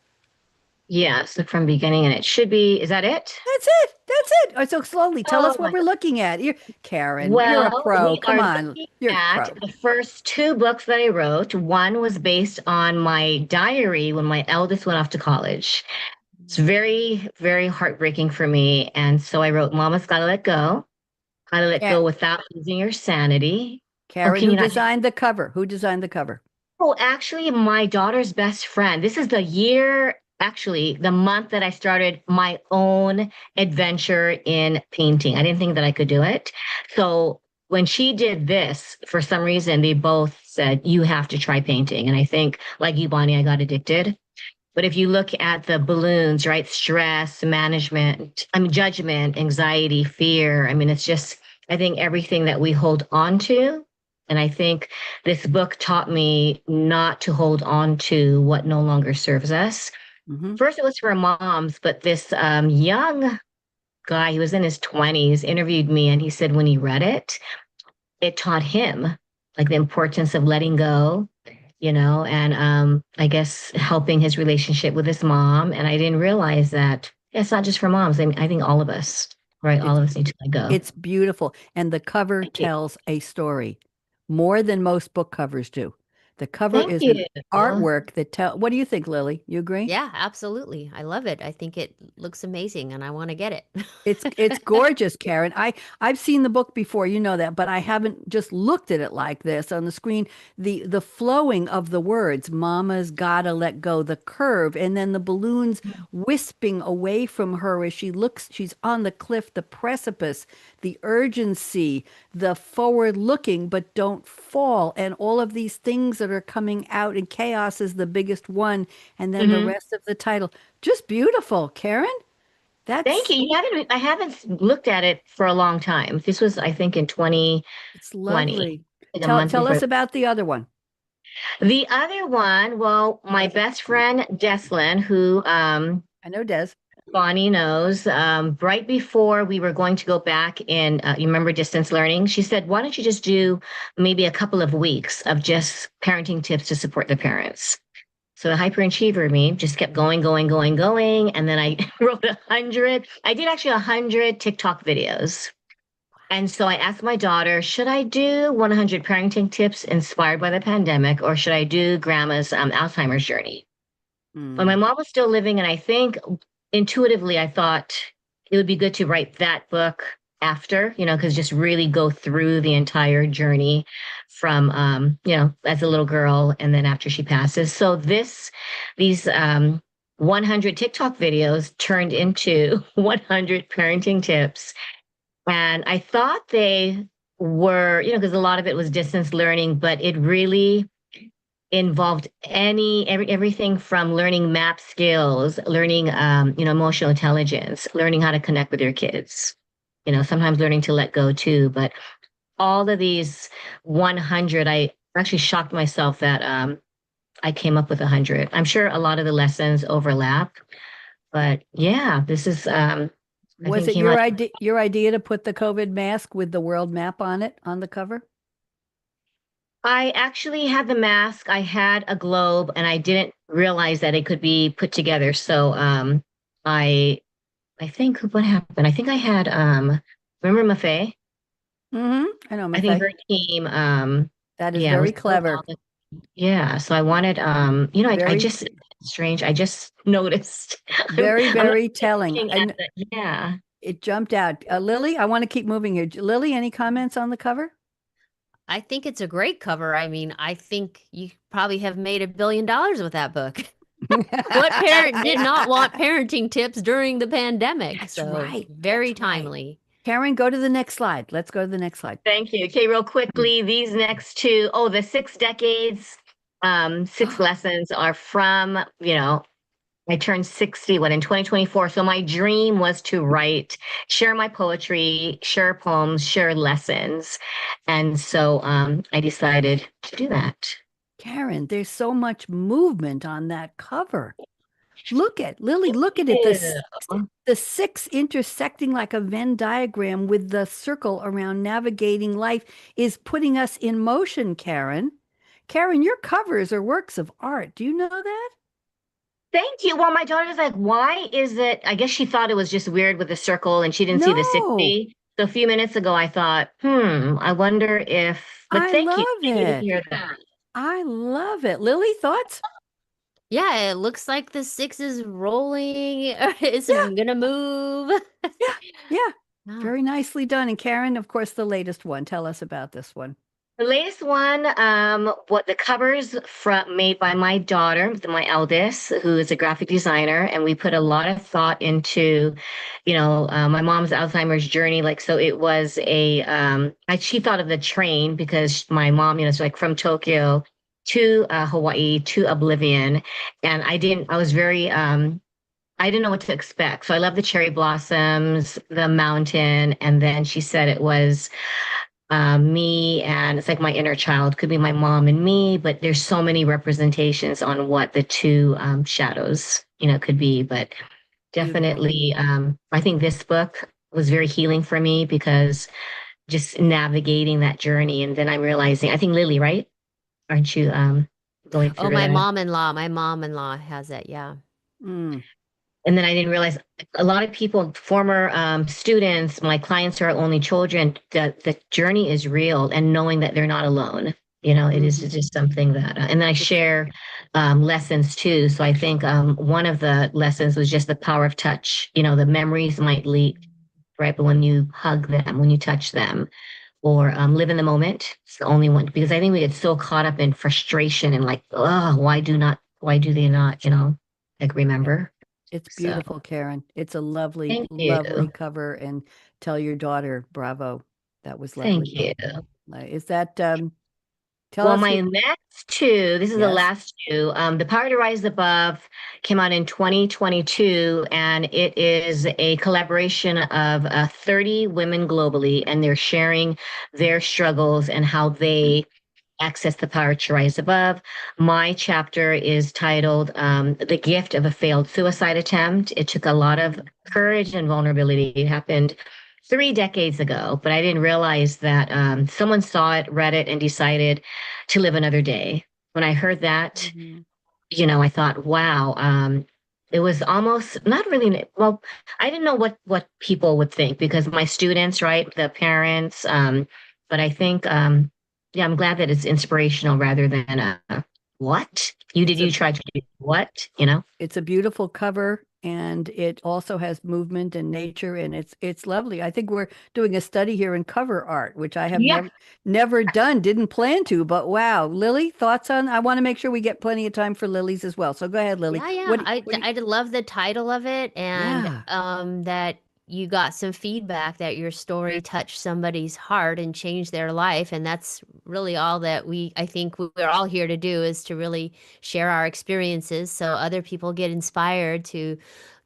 Yes, look from beginning, and it should be. Is that it? That's it. That's it. Oh, so slowly, tell us Oh what my we're God. looking at. Karen, you're a Well, pro. we Come are on. looking You're a at pro. the first two books that I wrote. One was based on my diary when my eldest went off to college. It's very, very heartbreaking for me. And so I wrote Mama's Gotta Let Go, How to Let Ka- Go Without Losing Your Sanity. Oh, Karen, can who you not? designed the cover? Who designed the cover? Oh, actually, my daughter's best friend. This is the year, actually, the month that I started my own adventure in painting. I didn't think that I could do it. So when she did this, for some reason, they both said, you have to try painting. And I think, like you, Bonnie, I got addicted. But if you look at the balloons, right? Stress, management, I mean, judgment, anxiety, fear. I mean, it's just, I think everything that we hold on to. And I think this book taught me not to hold on to what no longer serves us. Hmm. First, it was for moms, but this young guy, he was in his 20s, interviewed me, and he said when he read it, it taught him like the importance of letting go, and I guess helping his relationship with his mom. And I didn't realize that it's not just for moms. I mean, I think all of us, right? All It's of us need to let go. it's beautiful. And the cover Thank you. tells a story more than most book covers do. The cover Thank is an you. artwork that what do you think, Lily? You agree? Yeah, absolutely. I love it. I think it looks amazing and I want to get It's it. gorgeous, Karen. I've seen the book before, you know that, but I haven't just looked at it like this on the screen. The flowing of the words, "Mama's gotta let go," the curve, and then the balloons wisping away from her as she looks. She's on the cliff, the precipice, the urgency, the forward looking, but don't fall, and all of these things that are coming out. And chaos is the biggest one, and then the Mhm. rest of the title. Just beautiful, Karen. Thank That's you. I haven't looked at it for a long time. This was, I think, in 2020, It's lovely. like a Tell month tell before. us about the other one. The other one, well, my best friend Deslin, who I know Des. Bonnie knows, right before we were going to go back in, you remember distance learning? She said, why don't you just do maybe a couple of weeks of just parenting tips to support the parents? So the hyperachiever me just kept going, going, going, going. And then I wrote 100. I did actually 100 TikTok videos. And so I asked my daughter, should I do 100 parenting tips inspired by the pandemic, or should I do grandma's Alzheimer's journey? When my Mm. mom was still living, and I think intuitively I thought it would be good to write that book after, because just really go through the entire journey from, as a little girl and then after she passes. So these 100 TikTok videos turned into 100 parenting tips. And I thought they were, because a lot of it was distance learning, but it really involved everything from learning map skills, learning emotional intelligence, learning how to connect with your kids. Sometimes learning to let go too. But all of these 100, I actually shocked myself that I came up with 100. I'm sure a lot of the lessons overlap, but yeah, this is I Was think it came out. your idea to put the COVID mask with the world map on it on the cover? I actually had the mask, I had a globe, and I didn't realize that it could be put together. So I I think what happened? I think I had remember Mafe? Mm-hmm. I know, I think Mathai. her team That is yeah, it was very clever. yeah. So I wanted I Very, just strange. I just noticed. very, I'm not very telling. looking at the yeah. It jumped out. Lily, I want to keep moving here. Lily, any comments on the cover? I think it's a great cover. I mean, I think you probably have made $1 billion with that book. What parent did not want parenting tips during the pandemic? That's So right. very That's right. timely. Karen, go to the next slide. Let's go to the next slide. Thank you. Okay, real quickly, these next two, the 6 decades, 6 lessons are from, I turned 60 in 2024. So my dream was to share my poetry, share poems, share lessons. And so I decided to do that. Karen, there's so much movement on that cover. Look at Lily, look at it. Yeah. The six intersecting like a Venn diagram with the circle around navigating life is putting us in motion, Karen. Karen, your covers are works of art. Do you know that? Thank you. Well, my daughter's like, why is it? I guess she thought it was just weird with the circle and she didn't see the No, 60. So a few minutes ago, I thought, I wonder if, but I thank you. love I needed to it. hear that. I love it. Lily, thoughts? Yeah, it looks like the six is rolling. It's Yeah, gonna move. yeah, yeah. Ah. Very nicely done. And Karen, of course, the latest one. Tell us about this one. The latest one, what the covers from made by my daughter, my eldest, who is a graphic designer, and we put a lot of thought into, my mom's Alzheimer's journey. Like, so it was she thought of the train because my mom, it's like from Tokyo to Hawaii to Oblivion, and I was very, I didn't know what to expect. So I love the cherry blossoms, the mountain, and then she said it was me, and it's like my inner child could be my mom and me, but there's so many representations on what the two shadows could be. But Beautiful. definitely I think this book was very healing for me because just navigating that journey, and then I'm realizing, I think Lily, right, aren't you going Oh, through that? my mom-in-law has it. Yeah. Mm, And then I didn't realize a lot of people, former students, my clients who are only children, the journey is real, and knowing that they're not alone. It is mhm. just something that, and then I It's share lessons too. So I think one of the lessons was just the power of touch. The memories might leak, right? But when you hug them, when you touch them, or live in the moment, it's the only one. Because I think we get so caught up in frustration and like, oh, why do they not, like yeah. remember? It's So. beautiful, Karen. It's a lovely, Thank you. lovely cover. And tell your daughter, bravo. That was Thank lovely. you. Is that tell Well, us my who next two, this is the yes. last two. The Power to Rise Above came out in 2022, and it is a collaboration of 30 women globally, and they're sharing their struggles and how they access the power to rise above. My chapter is titled The Gift of a Failed Suicide Attempt. It took a lot of courage and vulnerability. It happened 3 decades ago, but I didn't realize that someone saw it, read it, and decided to live another day. When I heard that, Mhm. I thought, wow, it was almost not really, well, I didn't know what people would think because my students, right, the parents, but I think, yeah, I'm glad that it's inspirational rather than what It's you a try to do what, it's a beautiful cover and it also has movement and nature and it's lovely. I think we're doing a study here in cover art, which I have Yeah. never done, didn't plan to, but wow. Lily, thoughts on I want to make sure we get plenty of time for Lily's as well. So go ahead, Lily. Yeah, yeah. What do you, I love the title of it, and yeah. that you got some feedback that your story touched somebody's heart and changed their life, and that's really all that I think we're all here to do is to really share our experiences so other people get inspired to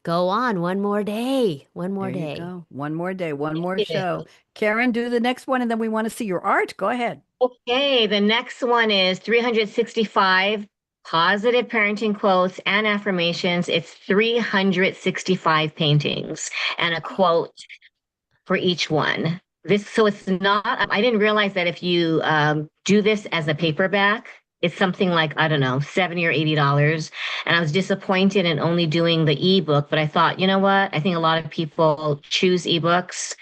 go on one more day, one more There you day. go. One more day, one more Yeah. show. Karen, do the next one and then we want to see your art. Go ahead. Okay, the next one is 365 positive parenting quotes and affirmations. It's 365 paintings and a quote for each one. So it's not, I didn't realize that if you do this as a paperback, it's something like, I don't know, $70 or $80. And I was disappointed in only doing the ebook, but I thought, you know what? I think a lot of people choose ebooks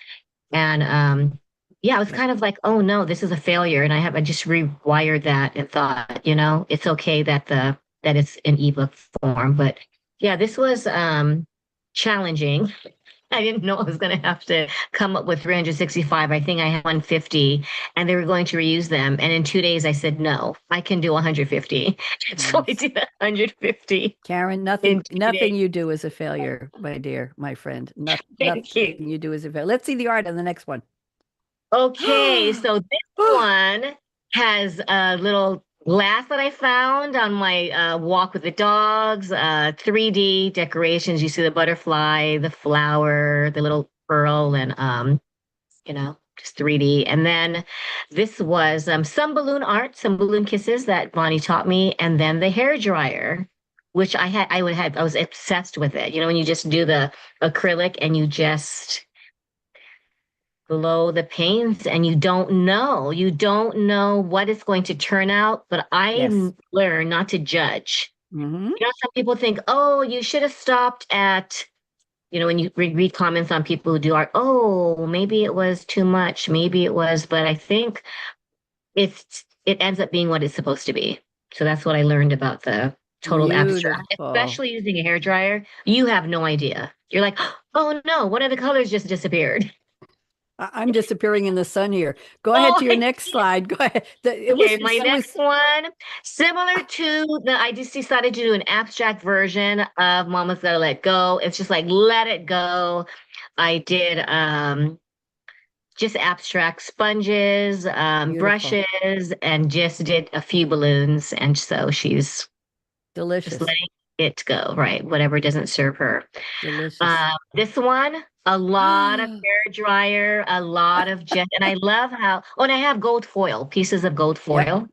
and yeah, I was Right. kind of like, oh no, this is a failure. And I just rewired that and thought, it's okay that it's in ebook form. But yeah, this was challenging. I didn't know I was going to have to come up with 365. I think I had 150 and they were going to reuse them. And in 2 days, I said, no, I can do 150. So I Nice. did 150 Karen, in two nothing days. you do is a failure, my dear, my friend. Thank you. Nothing you do is a failure. Let's see the art on the next one. Okay, so this one has a little glass that I found on my walk with the dogs, 3D decorations. You see the butterfly, the flower, the little pearl, and just 3D. And then this was some balloon art, some balloon kisses that Bonnie taught me, and then the hair dryer, which I was obsessed with it. When you just do the acrylic and you just blow the paints and you don't know what it's going to turn out, but I Yes. learned not to judge. Mm-hmm. Some people think, oh, you should have stopped at, when you read comments on people who do art, oh, maybe it was too much, maybe it was, but I think it ends up being what it's supposed to be. So that's what I learned about the total abstract, Beautiful. especially using a hair dryer. You have no idea. You're like, oh no, one of the colors just disappeared. I'm disappearing in the sun here. Go ahead Oh, to your next slide. Go ahead. okay, my next one, similar to I just decided to do an abstract version of Mama's Gotta Let Go. It's just like let it go. I did just abstract sponges, Beautiful. brushes, and just did a few balloons. And so she's just Delicious. letting it go, right? Whatever doesn't serve her. Delicious. This one, a lot of hair dryer, a lot of jet, and I love how. Oh, and I have gold foil, pieces of gold Yep. foil.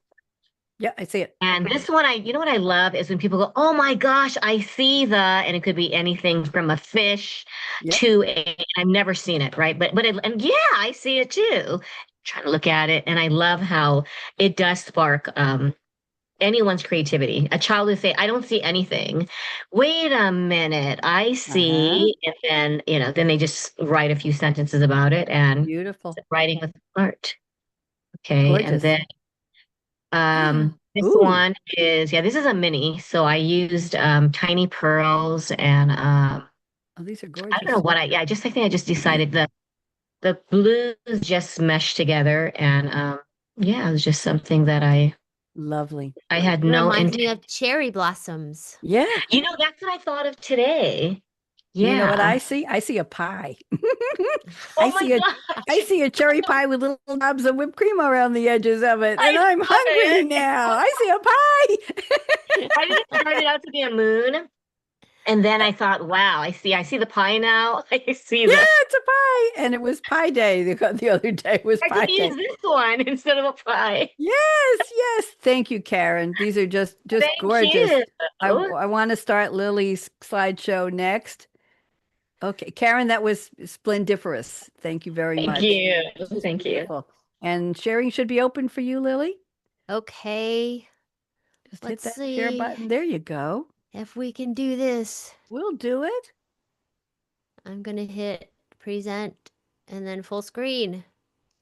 Yeah, I see it. And this one, you know what I love is when people go, "Oh my gosh, I see and it could be anything from a fish Yep. to I've never seen it, right? And yeah, I see it too. Trying to look at it, and I love how it does spark anyone's creativity. A child would say, I don't see anything. Wait a minute, I Uh-huh. see. And then, then they just write a few sentences about it and Beautiful. writing with art. Okay. And Gorgeous. then this Ooh. one this is a mini. So I used tiny pearls and Oh, these are I don't know gorgeous. what I think I just decided the blues just meshed together and it was just something that Lovely. I had It no reminds me intent. of cherry blossoms. Yeah. That's what I thought of today. You know what I Yeah. see? I see a pie. I Oh my see a I gosh. see a cherry pie with little knobs of whipped cream around the edges of it, and I I'm love hungry it. now. I see a pie. I think it started out to be a moon. And then I thought, wow, I see the pie now. I see Yeah, the it's a pie. And it was pie day. The other day was I could pie use day. this one instead of a pie. Yes, yes. Thank you, Karen. These are just Thank gorgeous. you. I want to start Lily's slideshow next. Okay, Karen, that was splendiferous. Thank you very Thank much. you. Just Thank you. beautiful. And sharing should be open for you, Lily. Okay, Just hit let's that share see button. There you go. if we can do this. We'll do it. I'm gonna hit present and then full screen.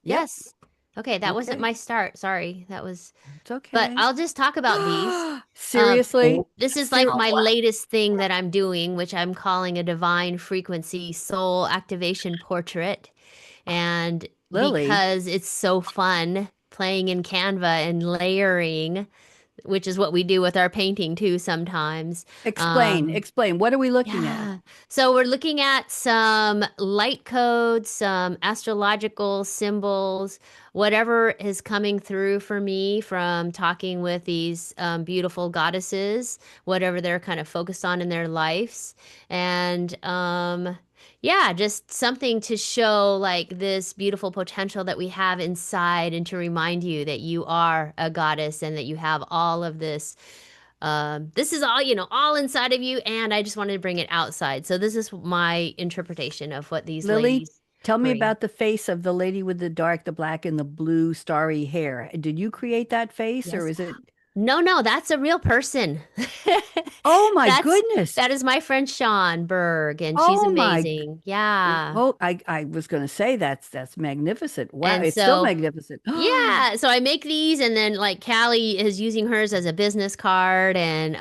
Yep. Yes. Okay, that wasn't Okay. my start. Sorry. That was, It's but okay. I'll just talk about these. Seriously? This is like Ser- my Oh, wow. latest thing that I'm doing, which I'm calling a divine frequency soul activation portrait. And Lily, because it's so fun playing in Canva and layering, which is what we do with our painting too sometimes. explain. What are we looking at? Yeah. So we're looking at some light codes, some astrological symbols, whatever is coming through for me from talking with these beautiful goddesses, whatever they're kind of focused on in their lives. And yeah, just something to show like this beautiful potential that we have inside and to remind you that you are a goddess and that you have all of this this is all, all inside of you, and I just wanted to bring it outside. So this is my interpretation of what these Lily, ladies tell me bring. about the face of the lady with the black, and the blue starry hair. Did you create that face or Yes. is it? No, no, that's a real person. Oh my That's goodness. that is my friend Sean Berg, and she's Oh my. amazing. Yeah. Oh, I was going to say that's magnificent. Wow, And it's still so magnificent. yeah, so I make these and then like Callie is using hers as a business card and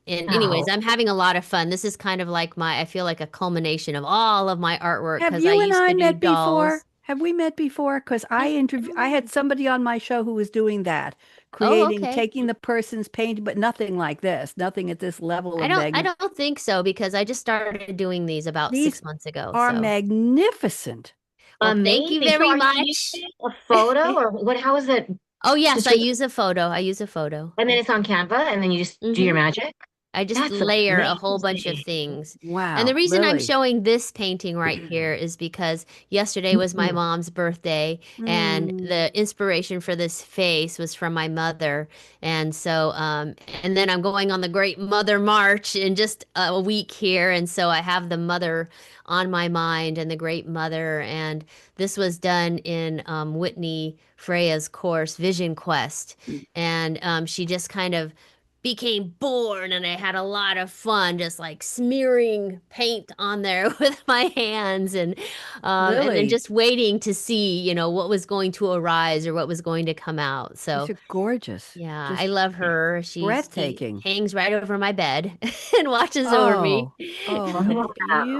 anyways, Wow. I'm having a lot of fun. This is kind of like I feel like a culmination of all of my artwork Have because I you and used I to do met before? dolls. Have we met before? Because I I had don't. somebody on my show who was doing that, Oh, creating, okay. taking the person's paint, but nothing like this, nothing at this level of I magnificence. don't think so because I just started doing these about These 6 months ago. are So, magnificent. well, thank you Amazing. So very are you much. using a photo or what? How is it? Oh, yes, Just I re- use a photo. I use a photo. and then it's on Canva and then you just do your Mm-hmm. magic. I just That's layer a whole bunch of amazing. things. And the Wow, reason I'm Lily. showing this painting right here is because yesterday was my mom's birthday, and Mm, the inspiration for this face was from my mother. And so, and then I'm going on the Great Mother March in just a week here. And so I have the mother on my mind and the Great Mother. And this was done in Whitney Freya's course, Vision Quest. And she just kind of became born, and I had a lot of fun just like smearing paint on there with my hands, and then Lily, just waiting to see, what was going to arise or what was going to come out. these So are gorgeous. yeah, I Just love her. She breathtaking. hangs right over my bed and watches over me. Oh, oh, how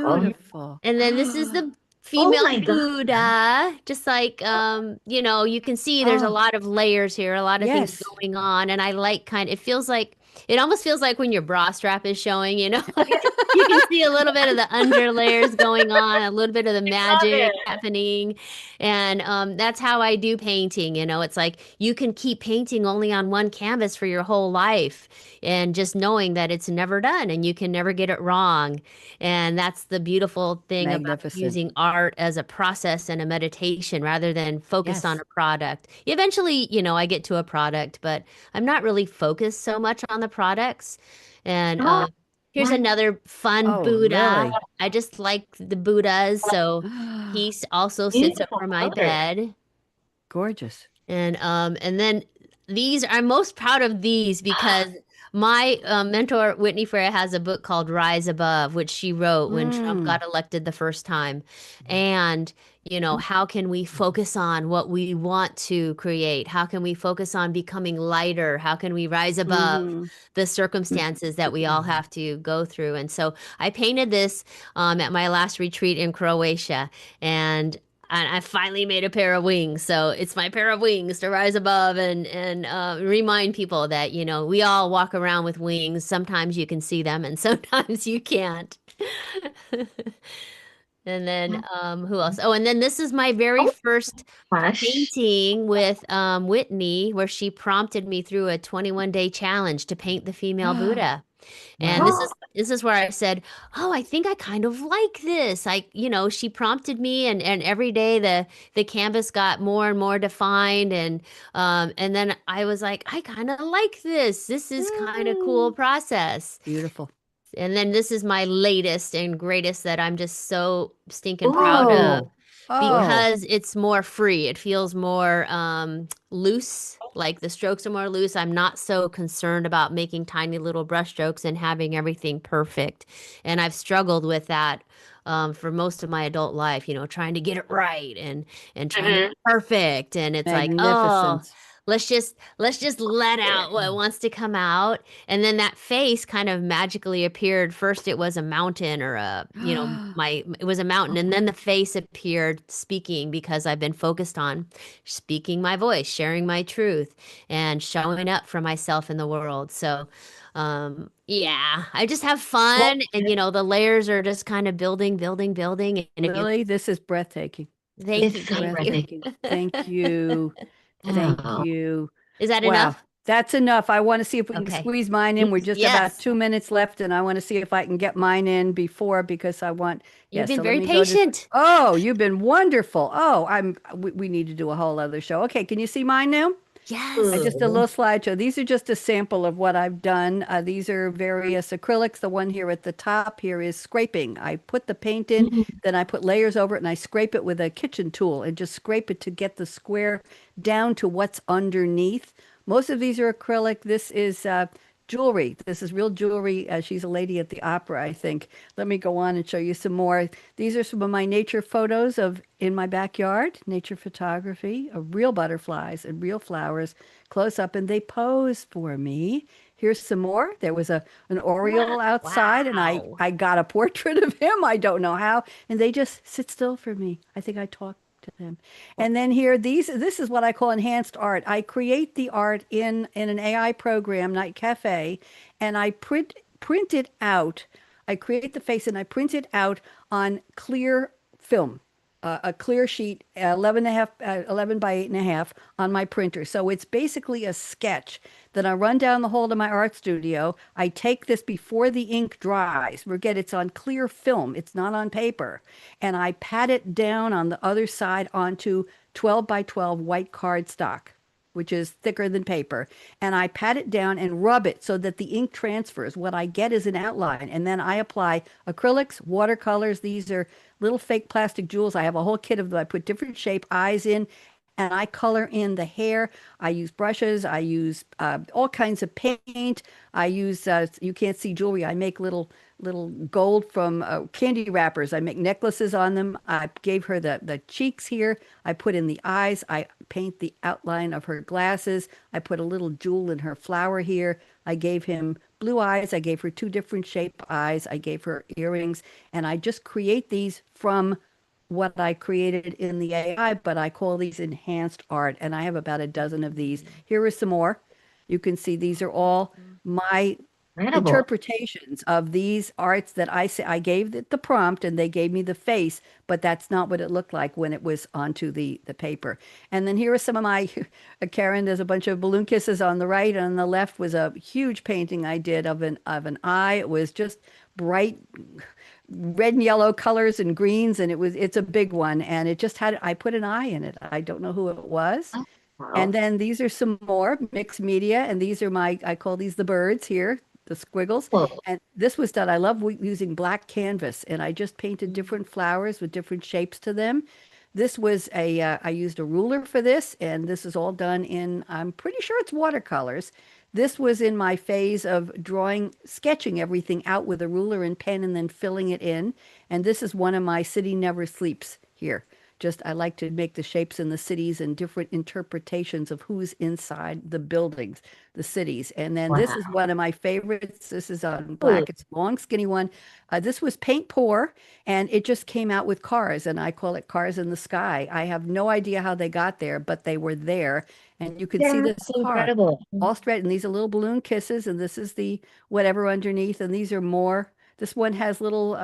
Wow. beautiful. And then this is the Oh female my God. Buddha. Just like you can see there's a Oh, lot of layers here, a lot of things yes. going on. And I like it almost feels like when your bra strap is showing, like you can see a little bit of the under layers going on, a little bit of the Love it. magic happening. And that's how I do painting. It's like you can keep painting only on one canvas for your whole life, and just knowing that it's never done and you can never get it wrong. And that's the beautiful thing about Magnificent. using art as a process and a meditation rather than focused on Yes. a product. Eventually, I get to a product, but I'm not really focused so much on the products. And Oh, here's what? another fun Oh, Buddha. Lily. I just like the Buddhas. So he also sits Beautiful over my color. bed. Gorgeous. And then I'm most proud of these because my mentor Whitney Freya has a book called Rise Above, which she wrote when Trump Mm. got elected the first time. And how can we focus on what we want to create? How can we focus on becoming lighter? How can we rise above Hmm. the circumstances that we all have to go through? And so I painted this at my last retreat in Croatia, and I finally made a pair of wings. So it's my pair of wings to rise above and remind people that, we all walk around with wings. Sometimes you can see them and sometimes you can't. And then who else? Oh, and then this is my very Oh, first gosh. painting with Whitney, where she prompted me through a 21-day challenge to paint the female Buddha. And this Wow. is this is where I said, "Oh, I think I kind of like this." She prompted me, and every day the canvas got more and more defined, and then I was like, "I kind of like this. This is kind of cool Mm. process." Beautiful. And then this is my latest and greatest that I'm just so stinking proud of Ooh. Oh, oh, because it's more free. It feels more loose, like the strokes are more loose. I'm not so concerned about making tiny little brush strokes and having everything perfect. And I've struggled with that for most of my adult life, trying to get it right and trying to be Mhm. perfect. And it's like, oh, magnificent. let's just let out what wants to come out. And then that face kind of magically appeared. First it was a mountain or it was a mountain, and then the face appeared speaking because I've been focused on speaking my voice, sharing my truth, and showing up for myself in the world. So yeah, I just have Well, fun, and the layers are just kind of building, building, building. And if you Lily, this is breathtaking. This thank it's you, is so thank you. breathtaking. breathtaking. Thank you. Thank Oh. you. Is that Wow. enough? That's enough. I want to see if we can Okay. squeeze mine in. We're just about Yes. 2 minutes left, and I want to see if I can get mine in before because I want, You've yes. been So let very me go to, patient. oh, you've been wonderful. Oh, we need to do a whole other show. Okay. Can you see mine now? I Yes. just a Ooh. little slideshow. These are just a sample of what I've done. These are various acrylics. The one here at the top here is scraping. I put the paint in, Mhm. then I put layers over it, and I scrape it with a kitchen tool and just scrape it to get the square down to what's underneath. Most of these are acrylic. This is jewelry. This is real jewelry. She's a lady at the opera, I think. Let me go on and show you some more. These are some of my nature photos of in my backyard, nature photography of real butterflies and real flowers close up, and they pose for me. Here's some more. There was an oriole outside, and I Wow. I got a portrait of him. I don't know how, and they just sit still for me. I think I talked to them. And then here, this is what I call enhanced art. I create the art in an AI program, Night Cafe, and I print it out. I create the face and I print it out on clear film, a clear sheet, 11 and a half, 11 by 8.5 on my printer. So it's basically a sketch. Then I run down the hall to my art studio. I take this before the ink dries. Forget it's on clear film. It's not on paper. And I pat it down on the other side onto 12 by 12 white cardstock, which is thicker than paper. And I pat it down and rub it so that the ink transfers. What I get is an outline. And then I apply acrylics, watercolors. These are little fake plastic jewels. I have a whole kit of them. I put different shape eyes in. and I color in the hair. I use brushes. I use all kinds of paint. I use, you can't see jewelry. I make little gold from candy wrappers. I make necklaces on them. I gave her the cheeks here. I put in the eyes. I paint the outline of her glasses. I put a little jewel in her flower here. I gave him blue eyes. I gave her two different shape eyes. I gave her earrings. And I just create these from what I created in the AI, but I call these enhanced art. And I have about a dozen of these. Here are some more. You can see these are all my Incredible. interpretations of these arts that I say. I gave the prompt and they gave me the face, but that's not what it looked like when it was onto the paper. And then here are some of my Karen, there's a bunch of balloon kisses on the right, and on the left was a huge painting I did of an eye. It was just bright red and yellow colors and greens, and it's a big one, and it just had, I put an eye in it. I don't know who it was. Oh, wow. And then these are some more mixed media, and these are I call these the birds here, the squiggles. Cool. And this was done, I love using black canvas, and I just painted different flowers with different shapes to them. This was I used a ruler for this, and this is all done in, I'm pretty sure it's watercolors. This was in my phase of sketching everything out with a ruler and pen and then filling it in. And this is one of my City Never Sleeps here. Just, I like to make the shapes in the cities and different interpretations of who's inside the buildings, the cities. And then this is one of my favorites. This is on black. It's a long, skinny one. This was paint pour, and it just came out with cars, and I call it Cars in the Sky. I have no idea how they got there, but they were there. And you can see this That's car incredible. all straight. And these are little balloon kisses, and this is the whatever underneath. And these are more. This one has little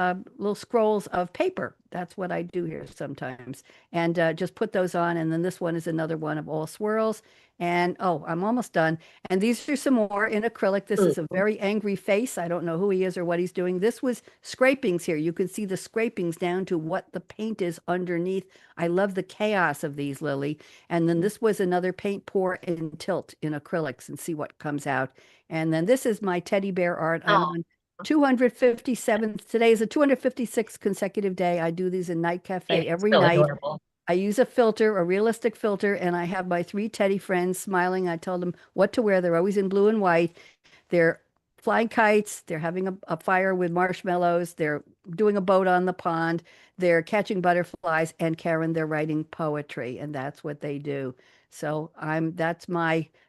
scrolls of paper. That's what I do here sometimes. And just put those on. And then this one is another one of all swirls. And oh, I'm almost done. And these are some more in acrylic. This is a very angry face. I don't know who he is or what he's doing. This was scrapings here. You can see the scrapings down to what the paint is underneath. I love the chaos of these, Lily. And then this was another paint pour and tilt in acrylics and see what comes out. And then this is my teddy bear art. I'm on 257. Today is the 256th consecutive day. I do these in Night Cafe every so night. adorable. I use a filter, a realistic filter, and I have my 3 teddy friends smiling. I tell them what to wear. They're always in blue and white. They're flying kites. They're having a fire with marshmallows. They're doing a boat on the pond. They're catching butterflies. And Karen, they're writing poetry, and that's what they do. So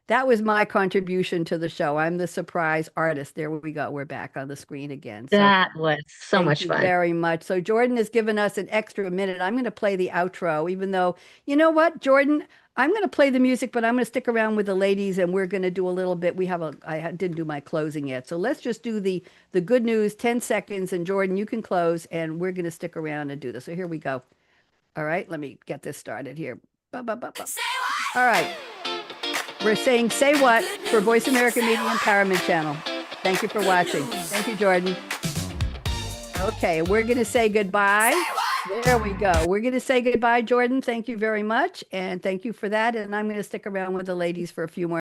that was my contribution to the show. I'm the surprise artist. There we go. We're back on the screen again. So That was so thank much you fun. very much. So Jordan has given us an extra minute. I'm going to play the outro, even though, you know what, Jordan, I'm going to play the music, but I'm going to stick around with the ladies, and we're going to do a little bit. I didn't do my closing yet. So let's just do the good news, 10 seconds, and Jordan, you can close, and we're going to stick around and do this. So here we go. All right, let me get this started here. All right. We're saying say what for Voice America Media Empowerment Channel. Thank you for watching. Thank you, Jordan. Okay, we're going to say goodbye. There we go. We're going to say goodbye, Jordan. Thank you very much. And thank you for that. And I'm going to stick around with the ladies for a few more